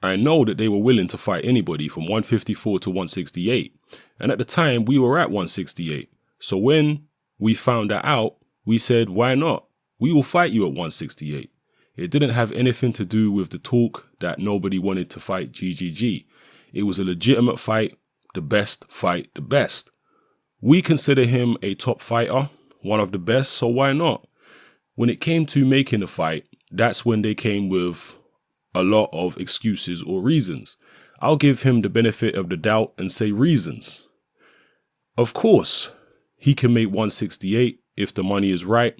I know that they were willing to fight anybody from 154 to 168. And at the time, we were at 168. So when we found that out, we said, why not? We will fight you at 168. It didn't have anything to do with the talk that nobody wanted to fight GGG. It was a legitimate fight, the best fight, the best. We consider him a top fighter, one of the best, so why not? When it came to making the fight, that's when they came with a lot of excuses or reasons. I'll give him the benefit of the doubt and say reasons. Of course, he can make 168 if the money is right.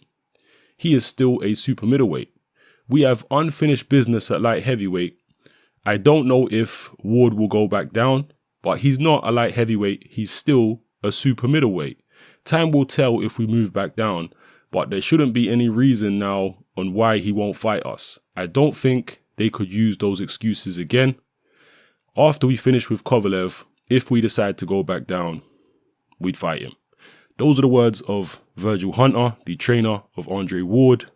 He is still a super middleweight. We have unfinished business at light heavyweight. I don't know if Ward will go back down, but he's not a light heavyweight. He's still a super middleweight. Time will tell if we move back down, but there shouldn't be any reason now on why he won't fight us. I don't think they could use those excuses again. After we finish with Kovalev, if we decide to go back down, we'd fight him. Those are the words of Virgil Hunter, the trainer of Andre Ward,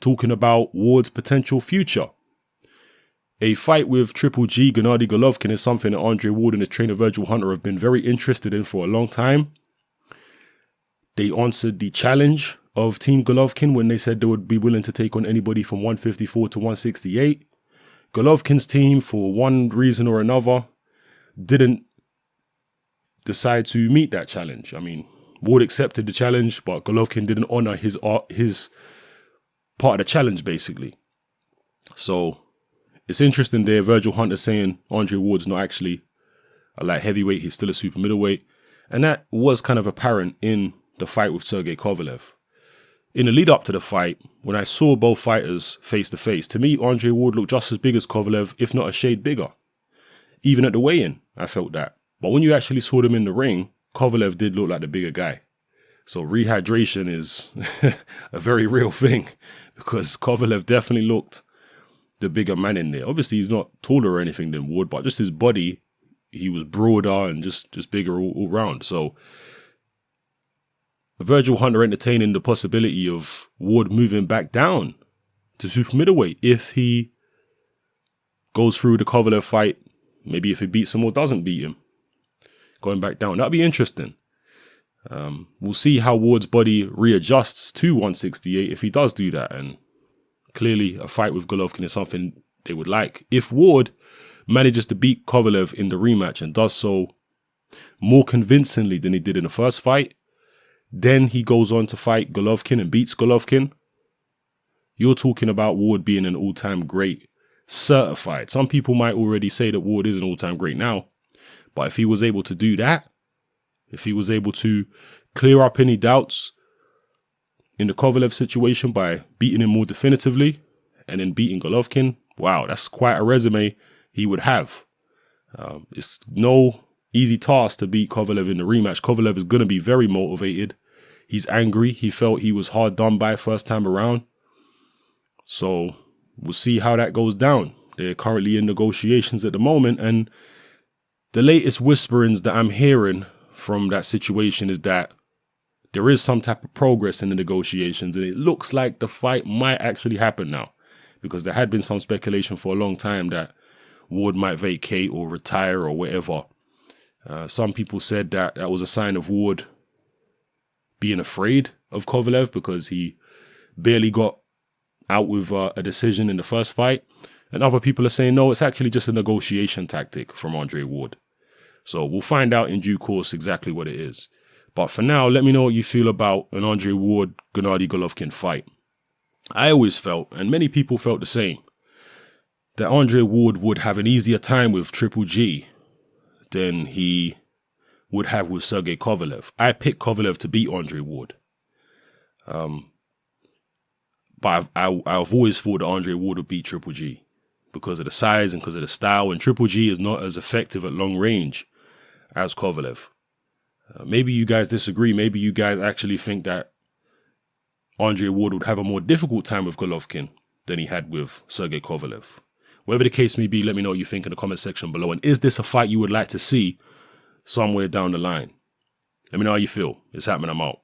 talking about Ward's potential future. A fight with Triple G, Gennady Golovkin, is something that Andre Ward and his trainer Virgil Hunter have been very interested in for a long time. They answered the challenge of Team Golovkin when they said they would be willing to take on anybody from 154 to 168. Golovkin's team, for one reason or another, didn't decide to meet that challenge. I mean, Ward accepted the challenge, but Golovkin didn't honor his part of the challenge, basically. So it's interesting there, Virgil Hunter saying Andre Ward's not actually a light heavyweight, he's still a super middleweight. And that was kind of apparent in the fight with Sergey Kovalev. In the lead up to the fight, when I saw both fighters face to face, to me, Andre Ward looked just as big as Kovalev, if not a shade bigger. Even at the weigh-in, I felt that. But when you actually saw them in the ring, Kovalev did look like the bigger guy. So rehydration is a very real thing, because Kovalev definitely looked the bigger man in there. Obviously, he's not taller or anything than Ward, but just his body, he was broader and just bigger all round. So Virgil Hunter entertaining the possibility of Ward moving back down to super middleweight if he goes through the Kovalev fight, maybe if he beats him or doesn't beat him, going back down. That'd be interesting. We'll see how Ward's body readjusts to 168 if he does do that. And clearly a fight with Golovkin is something they would like. If Ward manages to beat Kovalev in the rematch and does so more convincingly than he did in the first fight, then he goes on to fight Golovkin and beats Golovkin, you're talking about Ward being an all-time great, certified. Some people might already say that Ward is an all-time great now, but if he was able to do that, if he was able to clear up any doubts in the Kovalev situation by beating him more definitively and then beating Golovkin, wow, that's quite a resume he would have. It's no easy task to beat Kovalev in the rematch. Kovalev is going to be very motivated. He's angry. He felt he was hard done by first time around. So we'll see how that goes down. They're currently in negotiations at the moment, and the latest whisperings that I'm hearing from that situation is that there is some type of progress in the negotiations, and it looks like the fight might actually happen now, because there had been some speculation for a long time that Ward might vacate or retire or whatever. Some people said that that was a sign of Ward being afraid of Kovalev because he barely got out with a decision in the first fight. And other people are saying, no, it's actually just a negotiation tactic from Andre Ward. So we'll find out in due course exactly what it is. But for now, let me know what you feel about an Andre Ward Gennady Golovkin fight. I always felt, and many people felt the same, that Andre Ward would have an easier time with Triple G than he would have with Sergey Kovalev. I picked Kovalev to beat Andre Ward. But I've always thought that Andre Ward would beat Triple G because of the size and because of the style. And Triple G is not as effective at long range as Kovalev. Maybe you guys disagree. Maybe you guys actually think that Andre Ward would have a more difficult time with Golovkin than he had with Sergey Kovalev. Whatever the case may be, let me know what you think in the comment section below. And is this a fight you would like to see somewhere down the line? Let me know how you feel. It's happening. I'm out.